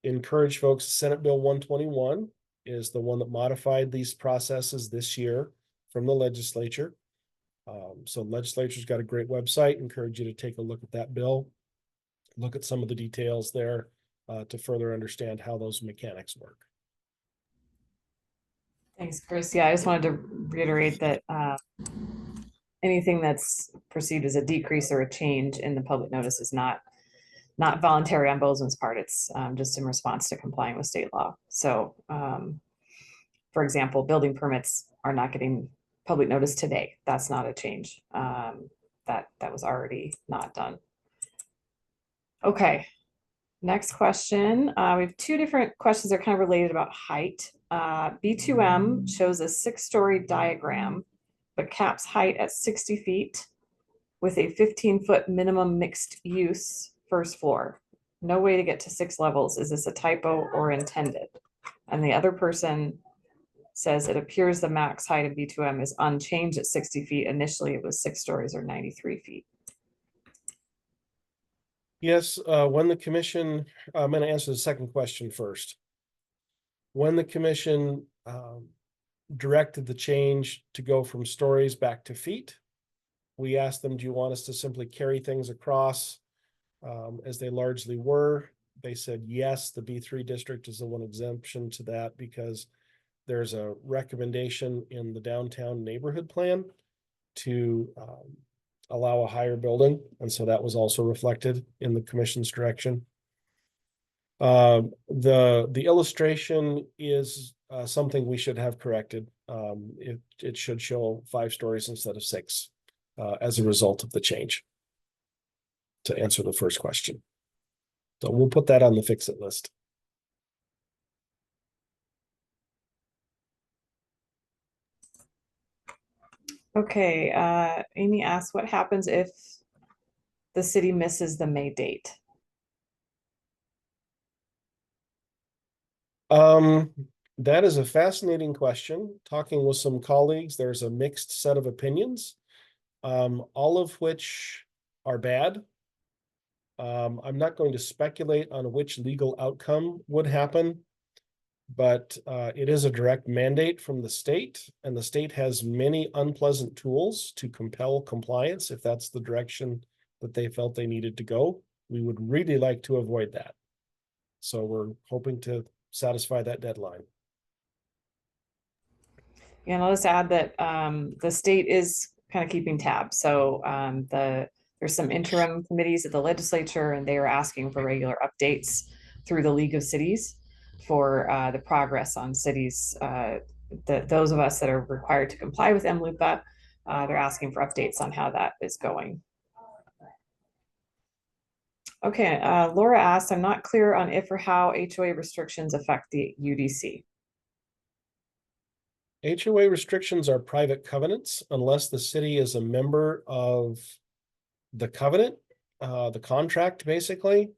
encourage folks. Senate Bill 121 is the one that modified these processes this year from the legislature. So the legislature's got a great website. Encourage you to take a look at that bill. Look at some of the details there to further understand how those mechanics work. Thanks, Chris. Yeah, I just wanted to reiterate that anything that's perceived as a decrease or a change in the public notice is not voluntary on Bozeman's part. It's just in response to complying with state law. So, for example, building permits are not getting public notice today. That's not a change. That was already not done. Okay, next question. We have two different questions that are kind of related about height. B2M shows a 6-story diagram, but caps height at 60 feet with a 15-foot minimum mixed use first floor. No way to get to 6 levels. Is this a typo or intended? And the other person says it appears the max height of B2M is unchanged at 60 feet. Initially, it was 6 stories or 93 feet. Yes, when the commission, I'm going to answer the second question first. When the commission directed the change to go from stories back to feet, we asked them, do you want us to simply carry things across as they largely were? They said, yes, the B3 district is the one exemption to that because there's a recommendation in the downtown neighborhood plan to allow a higher building. And so that was also reflected in the commission's direction. The illustration is something we should have corrected. It should show 5 stories instead of 6 as a result of the change, to answer the first question. So we'll put that on the fix-it list. Okay, Amy asks, what happens if the city misses the May date? That is a fascinating question. Talking with some colleagues, there's a mixed set of opinions, all of which are bad. I'm not going to speculate on which legal outcome would happen, but it is a direct mandate from the state, and the state has many unpleasant tools to compel compliance if that's the direction that they felt they needed to go. We would really like to avoid that. So we're hoping to satisfy that deadline. And I'll just add that the state is kind of keeping tabs. So there's some interim committees at the legislature, and they are asking for regular updates through the League of Cities for the progress on cities. Those of us that are required to comply with MLUPA, they're asking for updates on how that is going. Okay, Laura asked, I'm not clear on if or how HOA restrictions affect the UDC. HOA restrictions are private covenants unless the city is a member of the covenant, the contract, basically.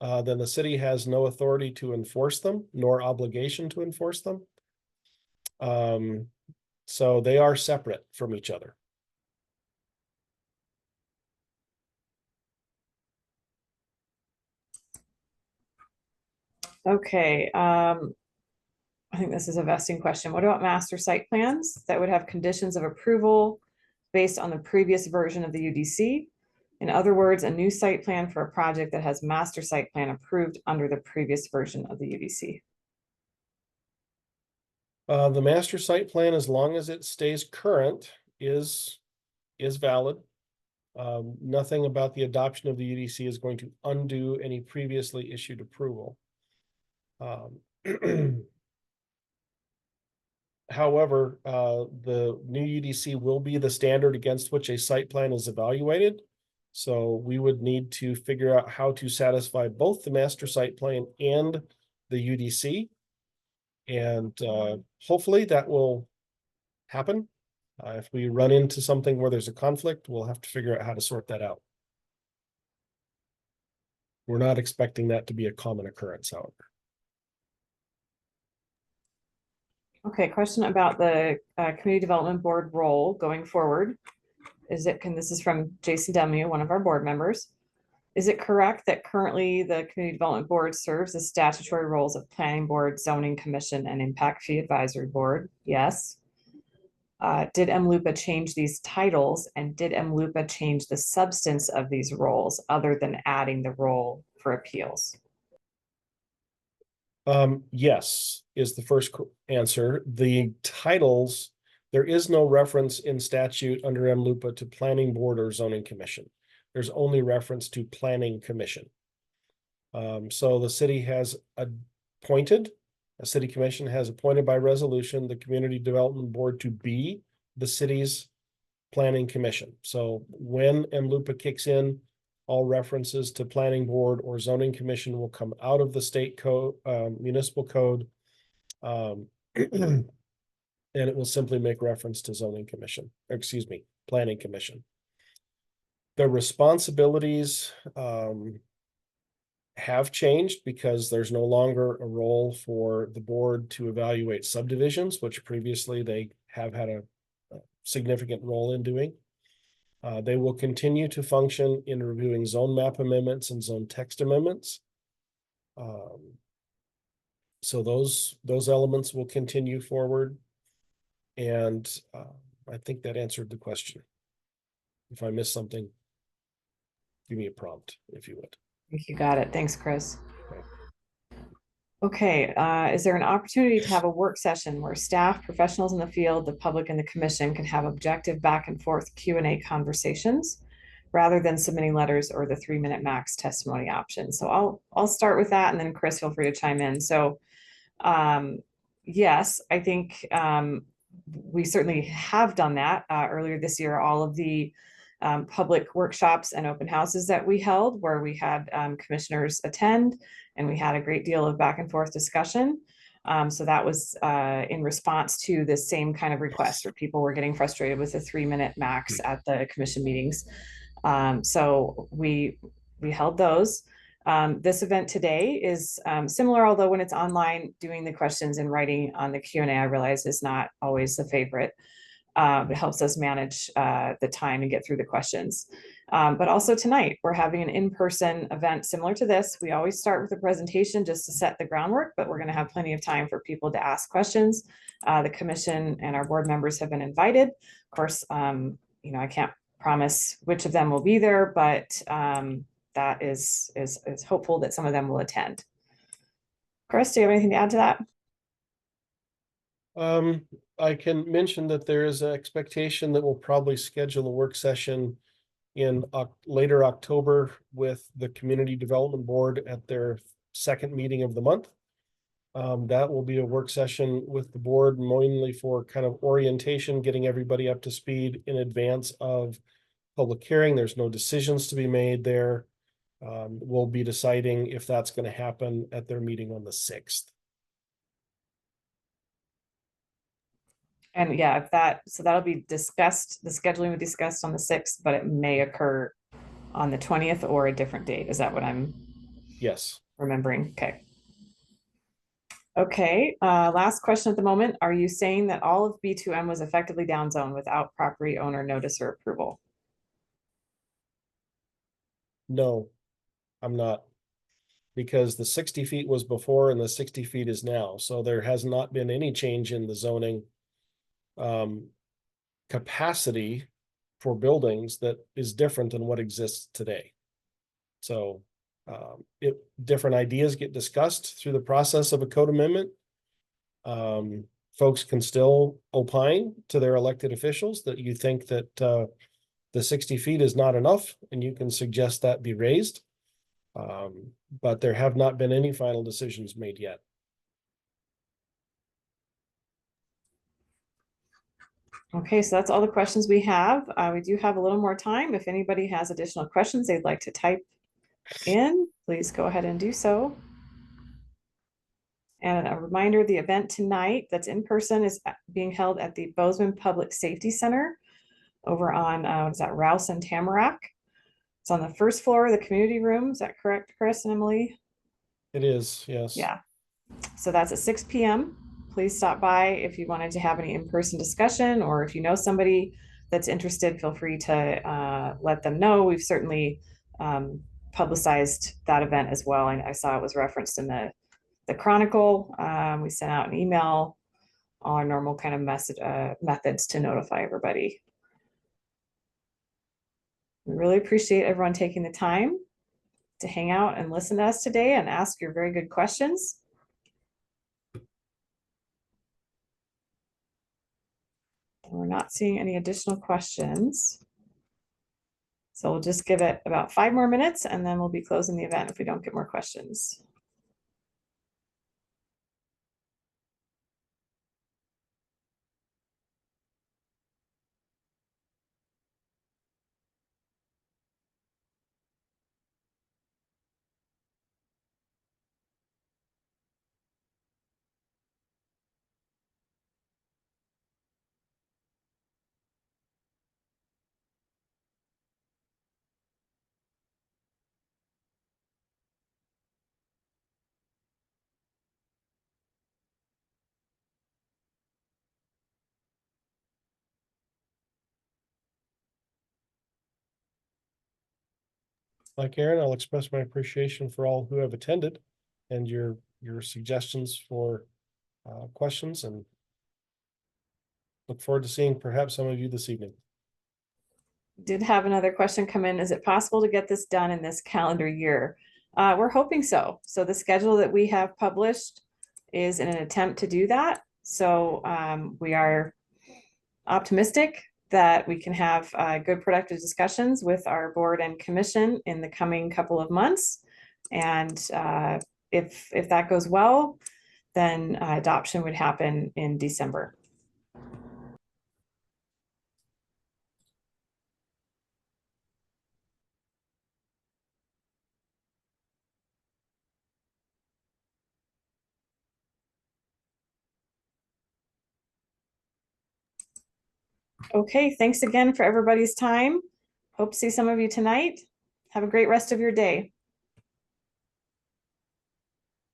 Then the city has no authority to enforce them, nor obligation to enforce them. So they are separate from each other. Okay, I think this is a vesting question. What about master site plans that would have conditions of approval based on the previous version of the UDC? In other words, a new site plan for a project that has master site plan approved under the previous version of the UDC. The master site plan, as long as it stays current, is valid. Nothing about the adoption of the UDC is going to undo any previously issued approval. However, the new UDC will be the standard against which a site plan is evaluated. So we would need to figure out how to satisfy both the master site plan and the UDC. And hopefully that will happen. If we run into something where there's a conflict, we'll have to figure out how to sort that out. We're not expecting that to be a common occurrence, however. Okay, question about the Community Development Board role going forward. This is from Jason Demia, one of our board members. Is it correct that currently the Community Development Board serves the statutory roles of Planning Board, Zoning Commission, and Impact Fee Advisory Board? Yes. Did MLUPA change these titles, and did MLUPA change the substance of these roles other than adding the role for appeals? Yes, is the first answer. The titles, there is no reference in statute under MLUPA to Planning Board or Zoning Commission. There's only reference to Planning Commission. So the city has appointed, a city commission has appointed by resolution, the Community Development Board to be the city's planning commission. So when MLUPA kicks in, all references to planning board or zoning commission will come out of the state code, municipal code. And it will simply make reference to zoning commission, or excuse me, planning commission. The responsibilities have changed because there's no longer a role for the board to evaluate subdivisions, which previously they have had a significant role in doing. They will continue to function in reviewing zone map amendments and zone text amendments. So those elements will continue forward. And I think that answered the question. If I missed something, give me a prompt, if you would. I think you got it. Thanks, Chris. Okay, is there an opportunity to have a work session where staff, professionals in the field, the public, and the commission can have objective back and forth Q&A conversations rather than submitting letters or the 3-minute max testimony option? So I'll start with that, and then Chris, feel free to chime in. So yes, I think we certainly have done that. Earlier this year, all of the public workshops and open houses that we held, where we had commissioners attend, and we had a great deal of back and forth discussion. So that was in response to the same kind of request where people were getting frustrated with the 3-minute max at the commission meetings. So we held those. This event today is similar, although when it's online, doing the questions and writing on the Q&A, I realize is not always the favorite. It helps us manage the time and get through the questions. But also tonight, we're having an in-person event similar to this. We always start with a presentation just to set the groundwork, but we're going to have plenty of time for people to ask questions. The commission and our board members have been invited. Of course, I can't promise which of them will be there, but that is hopeful that some of them will attend. Chris, do you have anything to add to that? I can mention that there is an expectation that we'll probably schedule a work session in later October with the Community Development Board at their second meeting of the month. That will be a work session with the board, mainly for kind of orientation, getting everybody up to speed in advance of public hearing. There's no decisions to be made there. We'll be deciding if that's going to happen at their meeting on the 6th. And yeah, so that'll be discussed, the scheduling will be discussed on the 6th, but it may occur on the 20th or a different date. Is that what I'm Yes. remembering? Okay. Okay, last question at the moment. Are you saying that all of B2M was effectively downzoned without property owner notice or approval? No, I'm not. Because the 60 feet was before and the 60 feet is now. So there has not been any change in the zoning capacity for buildings that is different than what exists today. So different ideas get discussed through the process of a code amendment. Folks can still opine to their elected officials that you think that the 60 feet is not enough, and you can suggest that be raised. But there have not been any final decisions made yet. Okay, so that's all the questions we have. We do have a little more time. If anybody has additional questions they'd like to type in, please go ahead and do so. And a reminder, the event tonight that's in person is being held at the Bozeman Public Safety Center over on, what is that, Rouse and Tamarack. It's on the first floor of the community room. Is that correct, Chris and Emily? It is, yes. Yeah. So that's at 6 p.m. Please stop by if you wanted to have any in-person discussion, or if you know somebody that's interested, feel free to let them know. We've certainly publicized that event as well. And I saw it was referenced in the Chronicle. We sent out an email, all our normal kind of message methods to notify everybody. We really appreciate everyone taking the time to hang out and listen to us today and ask your very good questions. We're not seeing any additional questions. So we'll just give it about 5 more minutes and then we'll be closing the event if we don't get more questions. Like Aaron, I'll express my appreciation for all who have attended and your suggestions for questions, and look forward to seeing perhaps some of you this evening. Did have another question come in. Is it possible to get this done in this calendar year? We're hoping so. So the schedule that we have published is in an attempt to do that. So we are optimistic that we can have good productive discussions with our board and commission in the coming couple of months. And if that goes well, then adoption would happen in December. Okay, thanks again for everybody's time. Hope to see some of you tonight. Have a great rest of your day.